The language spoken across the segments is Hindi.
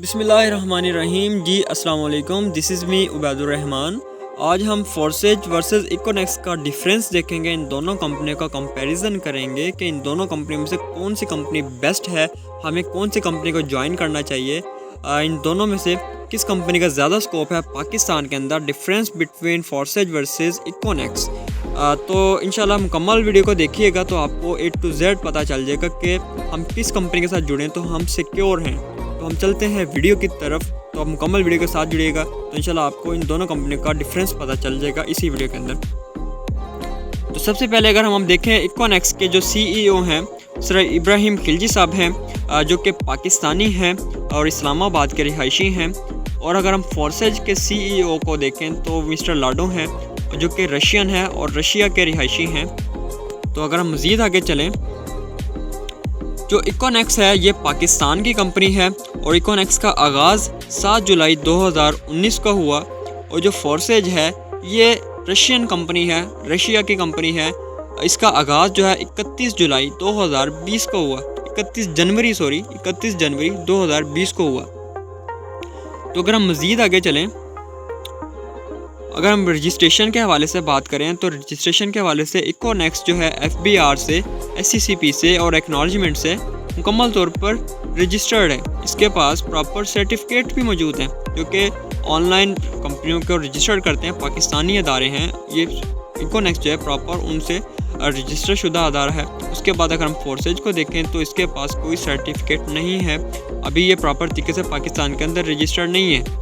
बिस्मिल्लाहिर्रहमानिर्रहीम। जी अस्सलाम वालेकुम, this is me Ubaidur Rahman. आज हम फोर्सेज वर्सेस इकोनेक्स का डिफरेंस देखेंगे, इन दोनों कंपनियों का कंपैरिजन करेंगे कि इन दोनों कंपनियों में से कौन सी कंपनी बेस्ट है, हमें कौन सी कंपनी को ज्वाइन करना चाहिए, इन दोनों में से किस कंपनी का ज़्यादा स्कोप है पाकिस्तान के अंदर, डिफरेंस बिटवीन फोर्सेज वर्सेस इकोनेक्स। तो इंशाल्लाह मुकम्मल वीडियो को देखिएगा तो आपको A to Z पता चल जाएगा कि हम किस कंपनी के साथ जुड़ें तो हम सिक्योर हैं। तो हम चलते हैं वीडियो की तरफ, तो आप मुकम्मल वीडियो के साथ जुड़िएगा तो इंशाल्लाह आपको इन दोनों कंपनियों का डिफरेंस पता चल जाएगा इसी वीडियो के अंदर। तो सबसे पहले अगर हम देखें इकोनेक्स के जो CEO हैं सर इब्राहिम खिलजी साहब हैं, जो कि पाकिस्तानी हैं और इस्लामाबाद के रिहायशी हैं। और अगर हम फोर्सेज के CEO को देखें तो मिस्टर लाडो हैं, जो कि रशियन है और रशिया के रिहायशी हैं। तो अगर हम मज़ीद आगे चलें, जो इकोनेक्स है ये पाकिस्तान की कंपनी है और इकोनेक्स का आगाज़ 7 जुलाई 2019 को हुआ। और जो फोर्सेज है ये रशियन कंपनी है, रशिया की कंपनी है। इसका आगाज़ जो है 31 जुलाई 2020 को हुआ, 31 जनवरी 2020 को हुआ। तो अगर हम मज़ीद आगे चलें, अगर हम रजिस्ट्रेशन के हवाले से बात करें तो रजिस्ट्रेशन के हवाले से इकोनेक्स जो है FBR से, SCCP से और एक्नॉलेजमेंट से मुकम्मल तौर पर रजिस्टर्ड है। इसके पास प्रॉपर सर्टिफिकेट भी मौजूद हैं जो कि ऑनलाइन कंपनियों को रजिस्टर्ड करते हैं, पाकिस्तानी अदारे हैं। ये इकोनेक्स जो है प्रॉपर उनसे रजिस्टर शुदा अदारा है। उसके बाद अगर हम फोर्सेज को देखें तो इसके पास कोई सर्टिफिकेट नहीं है, अभी ये प्रॉपर तरीके से पाकिस्तान के अंदर रजिस्टर्ड नहीं है।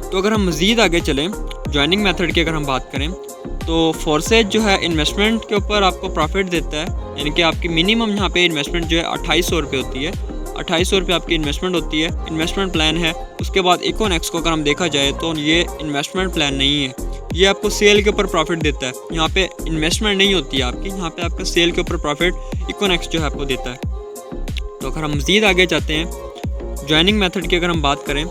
तो अगर हम मज़ीद आगे चलें, ज्वाइनिंग मेथड की अगर हम बात करें तो फोर्सेज जो है इन्वेस्टमेंट के ऊपर आपको प्रॉफिट देता है, यानी कि आपकी मिनिमम यहाँ पे इन्वेस्टमेंट जो है 2800 रुपये होती है। 2800 रुपये आपकी इन्वेस्टमेंट होती है, इन्वेस्टमेंट प्लान है। उसके बाद इकोनेक्स को अगर हम देखा जाए तो ये इन्वेस्टमेंट प्लान नहीं है, ये आपको सेल के ऊपर प्रॉफिट देता है। यहाँ पे इन्वेस्टमेंट नहीं होती है आपकी, यहाँ पे आपका सेल के ऊपर प्रॉफिट इकोनेक्स जो है आपको देता है। तो अगर हम मज़ीद आगे जाते हैं, ज्वाइनिंग मेथड की अगर हम बात करें,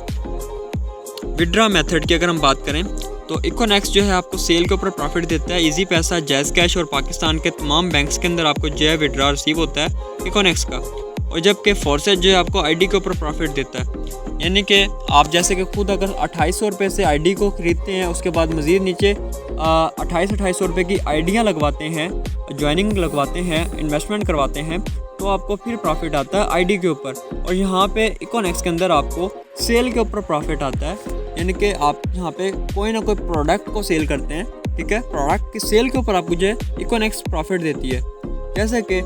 विड्रा मेथड की अगर हम बात करें तो इकोनेक्स जो है आपको सेल के ऊपर प्रॉफिट देता है। इजी पैसा, जैज़ कैश और पाकिस्तान के तमाम बैंक्स के अंदर आपको जो है विड्रा रिसीव होता है इकोनेक्स का। और जबकि फोर्सेज जो है आपको ID के ऊपर प्रॉफिट देता है, यानी कि आप जैसे कि खुद अगर 2800 रुपये से ID को ख़रीदते हैं, उसके बाद मज़ीद नीचे 2800 रुपये की आइडियाँ लगवाते हैं, ज्वाइनिंग लगवाते हैं, इन्वेस्टमेंट करवाते हैं, तो आपको फिर प्रॉफिट आता है ID के ऊपर। और यहाँ पे इकोनेक्स के अंदर आपको सेल के ऊपर प्रॉफिट आता है, यानी कि आप यहाँ पे कोई ना कोई प्रोडक्ट को सेल करते हैं, ठीक है, प्रोडक्ट की सेल के ऊपर आपको जो है इकोनेक्स प्रॉफिट देती है। जैसे कि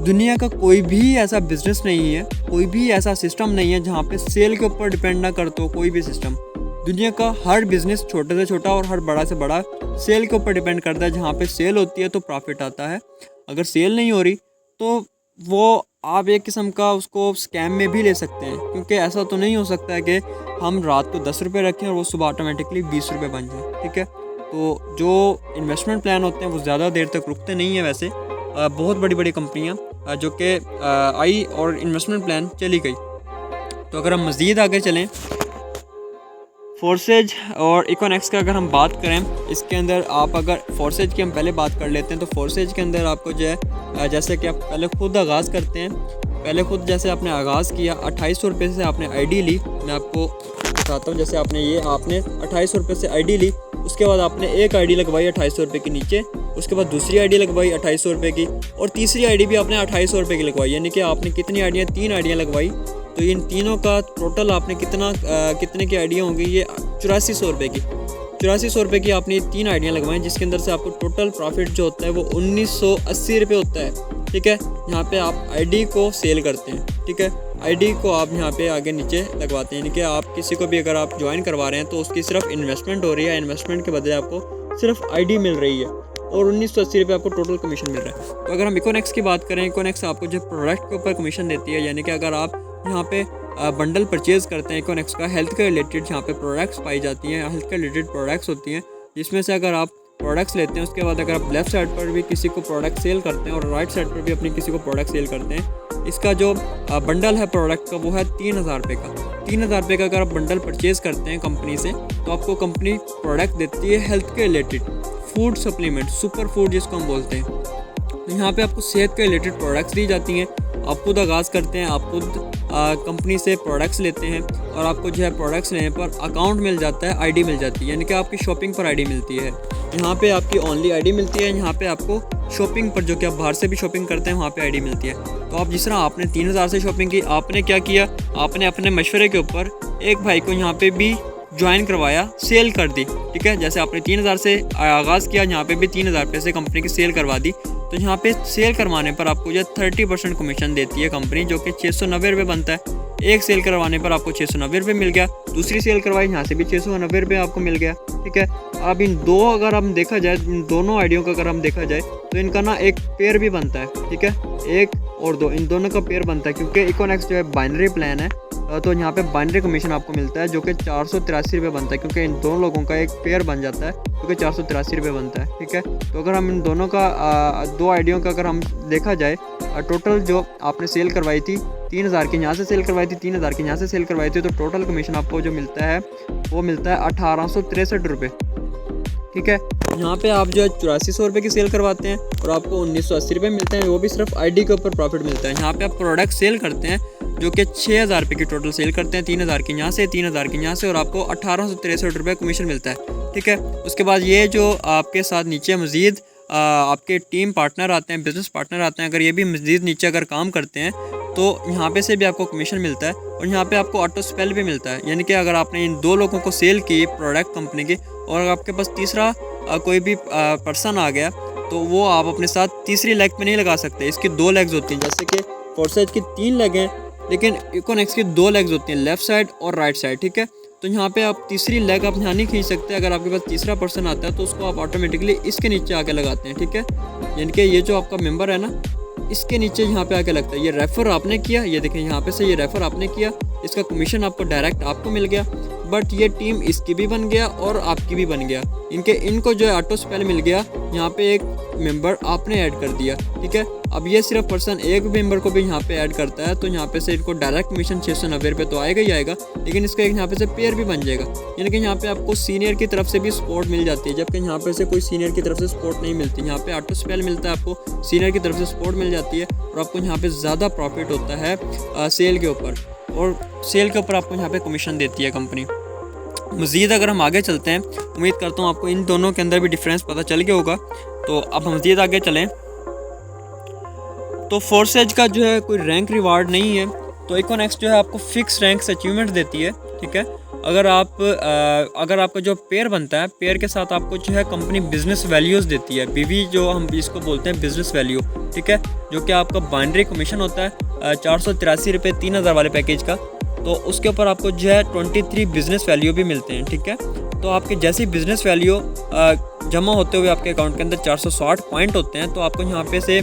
दुनिया का कोई भी ऐसा बिजनेस नहीं है, कोई भी ऐसा सिस्टम नहीं है जहाँ पे सेल के ऊपर डिपेंड ना करते हो कोई भी सिस्टम। दुनिया का हर बिजनेस छोटे से छोटा और हर बड़ा से बड़ा सेल के ऊपर डिपेंड करता है। जहाँ पे सेल होती है तो प्रॉफिट आता है, अगर सेल नहीं हो रही तो वो आप एक किस्म का उसको स्कैम में भी ले सकते हैं, क्योंकि ऐसा तो नहीं हो सकता है कि हम रात को 10 रुपये रखें और वो सुबह ऑटोमेटिकली 20 रुपये बन जाए, ठीक है। तो जो इन्वेस्टमेंट प्लान होते हैं वो ज़्यादा देर तक रुकते नहीं हैं। वैसे बहुत बड़ी बड़ी कंपनियां जो कि आई और इन्वेस्टमेंट प्लान चली गई। तो अगर हम मज़ीद आगे चलें, फोर्सेज और इकोनेक्स का अगर हम बात करें, इसके अंदर आप अगर फोर्सेज की हम पहले बात कर लेते हैं तो फोर्सेज के अंदर आपको जो है जैसे कि आप पहले खुद आगाज़ करते हैं, पहले खुद जैसे आपने आगाज़ किया 2800 रुपये से आपने ID ली। मैं आपको बताता हूँ, जैसे आपने 2800 रुपये से ID ली, उसके बाद आपने एक ID लगवाई 2800 रुपये के नीचे, उसके बाद दूसरी ID लगवाई 2800 रुपये की, और तीसरी ID भी आपने 2800 रुपये की लगवाई, यानी कि आपने कितनी आइडियाँ, 3 आइडियाँ लगवाई। तो इन तीनों का टोटल आपने कितने की आइडिया होंगी, ये 8400 रुपये की, 8400 रुपये की आपने 3 आइडियाँ लगवाई, जिसके अंदर से आपको टोटल प्रॉफिट जो होता है वो 1980 रुपये होता है, ठीक है। यहाँ पे आप ID को सेल करते हैं, ठीक है, ID को आप यहाँ पे आगे नीचे लगवाते हैं, यानी कि आप किसी को भी अगर आप ज्वाइन करवा रहे हैं तो उसकी सिर्फ इन्वेस्टमेंट हो रही है, इन्वेस्टमेंट के बदले आपको सिर्फ ID मिल रही है और 1980 रुपये आपको टोटल कमीशन मिल रहा है। तो अगर हम इकोनेक्स की बात करें, इकोनेक्स आपको जो प्रोडक्ट के ऊपर कमीशन देती है, यानी कि अगर आप यहाँ पे बंडल परचेज़ करते हैं इकोनेक्स का, हेल्थ के रिलेटेड यहाँ पे प्रोडक्ट्स पाई जाती हैं, हेल्थ के रिलेटेड प्रोडक्ट्स होती हैं, जिसमें से अगर आप प्रोडक्ट्स लेते हैं, उसके बाद अगर आप लेफ़्ट साइड पर भी किसी को प्रोडक्ट सेल करते हैं और राइट साइड पर भी अपनी किसी को प्रोडक्ट सेल करते हैं, इसका जो बंडल है प्रोडक्ट का वो है 3000 रुपये का। 3000 रुपये का अगर आप बंडल परचेज़ करते हैं कंपनी से तो आपको कंपनी प्रोडक्ट देती है हेल्थ के related, food supplement, super food जिसको हम बोलते हैं। तो यहाँ पे आपको सेहत के रिलेटेड प्रोडक्ट्स दी जाती हैं। आप खुद आगाज़ करते हैं, आप खुद कंपनी से प्रोडक्ट्स लेते हैं और आपको जो है प्रोडक्ट्स लेने पर अकाउंट मिल जाता है, आईडी मिल जाती है, यानी कि आपकी शॉपिंग पर आईडी मिलती है। यहाँ पे आपकी ओनली आईडी मिलती है, यहाँ पे आपको शॉपिंग पर जो कि आप बाहर से भी शॉपिंग करते हैं वहाँ पे आईडी मिलती है। तो आप जिस तरह आपने 3000 से शॉपिंग की, आपने क्या किया, आपने अपने मशवरे के ऊपर एक भाई को यहाँ पे भी ज्वाइन करवाया, सेल कर दी, ठीक है। जैसे आपने 3000 से आगाज़ किया, यहाँ पे भी 3000 रुपये से कंपनी की सेल करवा दी, तो यहाँ पे सेल करवाने पर आपको जो 30% कमीशन देती है कंपनी, जो कि 690 रुपये बनता है। एक सेल करवाने पर आपको 690 रुपये मिल गया, दूसरी सेल करवाई, यहाँ से भी 690 रुपये आपको मिल गया, ठीक है। अब इन दो अगर हम देखा जाए, इन दोनों आइडियों का अगर हम देखा जाए तो इनका ना एक पेयर भी बनता है, ठीक है। एक और दो, इन दोनों का पेयर बनता है, क्योंकि इकोनेक्स जो है बाइनरी प्लान है, तो यहाँ पे बाइनरी कमीशन आपको मिलता है जो कि 483 रुपये बनता है, क्योंकि इन दोनों लोगों का एक पेयर बन जाता है जो कि 483 रुपये बनता है, ठीक है। तो अगर हम इन दोनों का दो आइडियों का अगर हम देखा जाए, टोटल जो आपने सेल करवाई थी 3000 की, यहाँ से सेल करवाई थी 3000 की, यहाँ से सेल करवाई थी, तो टोटल कमीशन आपको जो मिलता है वो मिलता है 1863 रुपये, ठीक है। यहाँ पे आप जो है 8400 रुपये की सेल करवाते हैं और आपको 1980 रुपये मिलते हैं, वो भी सिर्फ आईडी के ऊपर प्रॉफिट मिलता है। यहाँ पे आप प्रोडक्ट सेल करते हैं जो कि 6000 रुपये की टोटल सेल करते हैं, 3000 की यहाँ से, 3000 की यहाँ से, और आपको 1863 रुपये कमीशन मिलता है, ठीक है। उसके बाद ये जो आपके साथ नीचे मज़ीद आपके टीम पार्टनर आते हैं, बिजनेस पार्टनर आते हैं, अगर ये भी मज़ीद नीचे अगर काम करते हैं तो यहाँ पे से भी आपको कमीशन मिलता है, और यहाँ पे आपको ऑटो स्पेल भी मिलता है, यानी कि अगर आपने इन दो लोगों को सेल की प्रोडक्ट कंपनी की और अगर आपके पास तीसरा कोई भी पर्सन आ गया तो वो आप अपने साथ तीसरी लेग पे नहीं लगा सकते। इसकी 2 लेग्स होती हैं, जैसे कि फोर्सेज की 3 लेग हैं, लेकिन इकोनेक्स की 2 लेग्स होती हैं, लेफ़्ट साइड और राइट साइड, ठीक है। तो यहाँ पे आप तीसरी लेग आप यहाँ नहीं खींच सकते। अगर आपके पास तीसरा पर्सन आता है तो उसको आप ऑटोमेटिकली इसके नीचे आके लगाते हैं, ठीक है। यानी कि ये जो आपका मेंबर है ना, इसके नीचे यहाँ पे आके लगता है। ये रेफ़र आपने किया, ये देखें यहाँ पे से ये रेफ़र आपने किया, इसका कमीशन आपको डायरेक्ट आपको मिल गया, बट ये टीम इसकी भी बन गया और आपकी भी बन गया। इनको जो है ऑटो स्पेल मिल गया, यहाँ पे एक मेंबर आपने ऐड कर दिया, ठीक है। अब ये सिर्फ पर्सन एक मेंबर को भी यहाँ पे ऐड करता है, तो यहाँ पे से इनको डायरेक्ट कमीशन 690 रुपये तो आएगा ही आएगा, लेकिन इसका एक यहाँ पे से पेयर भी बन जाएगा, यानी कि यहाँ पे आपको सीनियर की तरफ से भी सपोर्ट मिल जाती है, जबकि यहाँ पे से कोई सीनियर की तरफ से सपोर्ट नहीं मिलती। यहाँ पे ऑटो स्पेल मिलता है, आपको सीनियर की तरफ से सपोर्ट मिल जाती है और आपको यहाँ पे ज़्यादा प्रॉफिट होता है सेल के ऊपर, और सेल के ऊपर आपको यहाँ पे कमीशन देती है कंपनी। मज़ीद अगर हम आगे चलते हैं, उम्मीद करता हूँ आपको इन दोनों के अंदर भी डिफरेंस पता चल गया होगा। तो अब हम मज़ीद आगे चलें, तो फोर्सेज का जो है कोई रैंक रिवार्ड नहीं है, तो इकोनेक्स जो है आपको फिक्स रैंक अचीवमेंट देती है, ठीक है। अगर आपका जो पेयर बनता है, पेयर के साथ आपको जो है कंपनी बिजनेस वैल्यूज़ देती है, बीवी जो हम इसको बोलते हैं बिजनेस वैल्यू, ठीक है, जो कि आपका बाइनरी कमीशन होता है 483 रुपये 3000 वाले पैकेज का। तो उसके ऊपर आपको जो है 23 बिज़नेस वैल्यू भी मिलते हैं, ठीक है। तो आपके जैसी बिज़नेस वैल्यू जमा होते हुए आपके अकाउंट के अंदर 460 पॉइंट होते हैं, तो आपको यहाँ पे से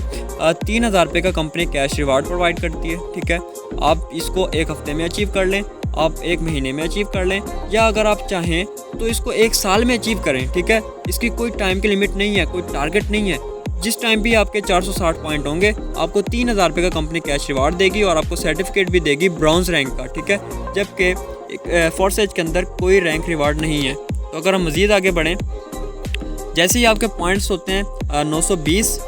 3000 रुपये का कंपनी कैश रिवार्ड प्रोवाइड करती है, ठीक है। आप इसको एक हफ्ते में अचीव कर लें, आप 1 महीने में अचीव कर लें, या अगर आप चाहें तो इसको 1 साल में अचीव करें, ठीक है। इसकी कोई टाइम की लिमिट नहीं है, कोई टारगेट नहीं है। जिस टाइम भी आपके 460 पॉइंट होंगे, आपको 3000 रुपये का कंपनी कैश रिवार्ड देगी और आपको सर्टिफिकेट भी देगी ब्रॉन्ज रैंक का, ठीक है। जबकि फोर्सेज के अंदर कोई रैंक रिवार्ड नहीं है। तो अगर हम मज़ीद आगे बढ़ें, जैसे ही आपके पॉइंट्स होते हैं 920,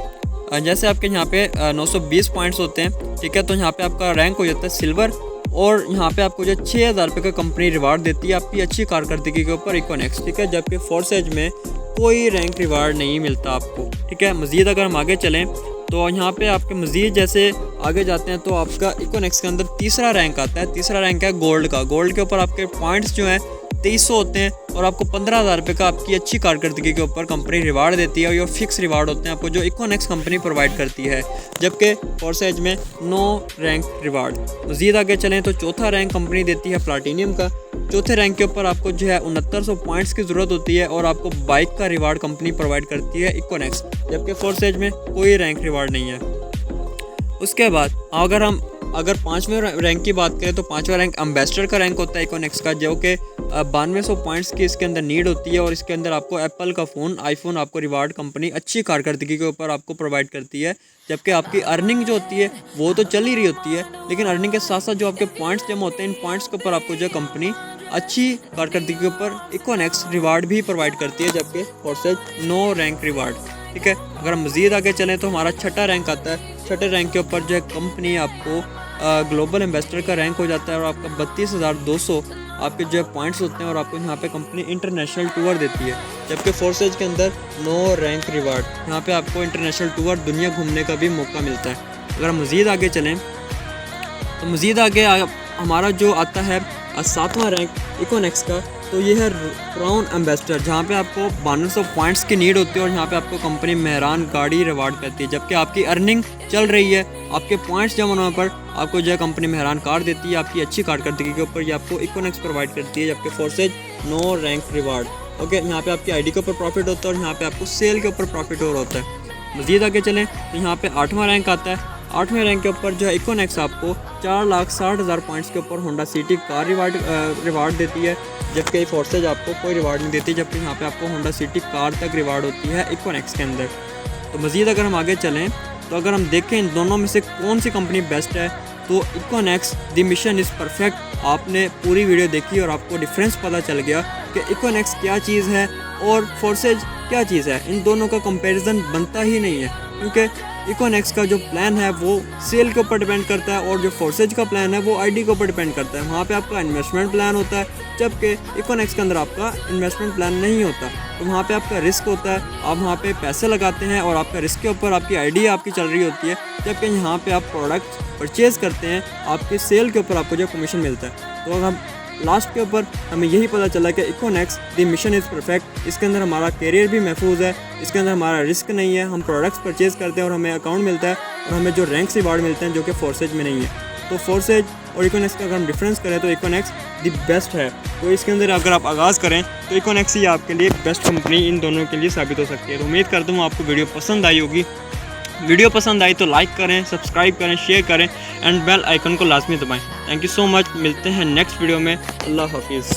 जैसे आपके यहाँ पे 920 पॉइंट्स होते हैं, ठीक है, तो यहाँ पे आपका रैंक हो जाता है सिल्वर, और यहाँ पे आपको जो 6000 रुपये का कंपनी रिवार्ड देती है आपकी अच्छी कारकर्दगी के ऊपर इकोनेक्स, ठीक है। जबकि फोर्सेज में कोई रैंक रिवार्ड नहीं मिलता आपको, ठीक है। मज़ीद अगर हम आगे चलें, तो यहाँ पे आपके मज़ीद जैसे आगे जाते हैं तो आपका इकोनेक्स के अंदर तीसरा रैंक आता है। तीसरा रैंक है गोल्ड का। गोल्ड के ऊपर आपके पॉइंट्स जो हैं 2300 होते हैं और आपको 15000 रुपये का आपकी अच्छी कारकर्दगी के ऊपर कंपनी रिवार्ड देती है, और ये फिक्स रिवार्ड होते हैं आपको जो इकोनेक्स कंपनी प्रोवाइड करती है, जबकि फोर्सेज में नो रैंक रिवार्ड। मज़ीद आगे चलें तो चौथा रैंक कंपनी देती है प्लाटीनियम का। चौथे रैंक के ऊपर आपको जो है 6900 पॉइंट्स की ज़रूरत होती है और आपको बाइक का रिवार्ड कंपनी प्रोवाइड करती है इकोनेक्स, जबकि फोर्सेज में कोई रैंक रिवार्ड नहीं है। उसके बाद अगर 5वें रैंक की बात करें तो 5वां रैंक एम्बेसडर का रैंक होता है इकोनेक्स का, जो कि 9200 पॉइंट्स की इसके अंदर नीड होती है, और इसके अंदर आपको एप्पल का फ़ोन, आईफोन आपको रिवार्ड कंपनी अच्छी कारकर्दगी के ऊपर आपको प्रोवाइड करती है। जबकि आपकी अर्निंग जो होती है वो तो चल ही रही होती है, लेकिन अर्निंग के साथ साथ जो आपके पॉइंट्स जमा होते हैं, इन पॉइंट्स के ऊपर आपको जो कंपनी अच्छी कारकर्दगी के ऊपर इकोनेक्स रिवार्ड भी प्रोवाइड करती है, जबकि फोर्सेज नो रैंक रिवार्ड, ठीक है। अगर हम मज़ीद आगे चलें तो हमारा छठा रैंक आता है। छठे रैंक के ऊपर जो है कंपनी आपको ग्लोबल एम्बेसडर का रैंक हो जाता है और आपका 32,200 आपके जो है पॉइंट्स होते हैं और आपको यहाँ पे कंपनी इंटरनेशनल टूर देती है। जबकि फोर्सेज के अंदर नो रैंक रिवार्ड, यहाँ पे आपको इंटरनेशनल टूर दुनिया घूमने का भी मौका मिलता है। अगर हम मज़ीद आगे चलें तो मज़ीद आगे हमारा जो आता है 7वां रैंक इकोनेक्स का, तो ये है क्राउन एम्बेसडर, जहाँ पे आपको 1200 पॉइंट्स की नीड होती है और यहाँ पे आपको कंपनी मेहरान गाड़ी रिवार्ड करती है। जबकि आपकी अर्निंग चल रही है, आपके पॉइंट्स जमा होने पर आपको जो है कंपनी मेहरान कार देती है, आपकी अच्छी कारकर्दगी के ऊपर ये आपको इकोनेक्स प्रोवाइड करती है। जबकि forces no rank reward. Okay, यहाँ पे आपकी आईडी के ऊपर प्रॉफिट होता है और यहाँ पे आपको सेल के ऊपर प्रॉफिट और होता है। मज़ीद आगे चलें तो यहाँ पे 8वां रैंक आता है। 8वें रैंक के ऊपर जो है इकोनेक्स आपको 4,60,000 पॉइंट्स के ऊपर होंडा सिटी कार रिवार्ड देती है। जबकि फोर्सेज आपको कोई रिवार्ड नहीं देती, जबकि यहाँ पे आपको होंडा सिटी कार तक रिवार्ड होती है इकोनेक्स के अंदर। तो मज़ीद अगर हम आगे चलें तो अगर हम देखें इन दोनों में से कौन सी कंपनी बेस्ट है, तो इकोनेक्स द मिशन इज़ परफेक्ट। आपने पूरी वीडियो देखी और आपको डिफरेंस पता चल गया कि इकोनेक्स क्या चीज़ है और फोर्सेज क्या चीज़ है। इन दोनों का कंपैरिजन बनता ही नहीं है, क्योंकि इकोनेक्स का जो प्लान है वो सेल के ऊपर डिपेंड करता है और जो फोर्सेज का प्लान है वो आईडी के ऊपर डिपेंड करता है। वहाँ पे आपका इन्वेस्टमेंट प्लान होता है, जबकि इकोनेक्स के अंदर आपका इन्वेस्टमेंट प्लान नहीं होता। तो वहाँ पे आपका रिस्क होता है, आप वहाँ पे पैसे लगाते हैं और आपका रिस्क के ऊपर आपकी आईडी आपकी चल रही होती है। जबकि यहाँ पे आप प्रोडक्ट परचेज़ करते हैं, आपके सेल के ऊपर आपको जो कमीशन मिलता है। तो अगर हम लास्ट के ऊपर हमें यही पता चला कि इकोनेक्स द मिशन इज़ परफेक्ट। इसके अंदर हमारा करियर भी महफूज है, इसके अंदर हमारा रिस्क नहीं है, हम प्रोडक्ट्स परचेज़ करते हैं और हमें अकाउंट मिलता है और हमें जो रैंक्स रिवार्ड मिलते हैं जो कि फोर्सेज में नहीं है। तो फोर्सेज और इकोनेक्स का अगर हम डिफरेंस करें तो इकोनेक्स द बेस्ट है। तो इसके अंदर अगर आप आगाज़ करें तो इकोनेक्स ही आपके लिए बेस्ट कंपनी इन दोनों के लिए साबित हो सकती है। तो उम्मीद करता हूँ आपको वीडियो पसंद आई होगी। वीडियो पसंद आई तो लाइक करें, सब्सक्राइब करें, शेयर करें एंड बेल आइकन को लाजमी दबाएं। Thank you so much. मिलते हैं नेक्स्ट वीडियो में। अल्लाह हाफिज़।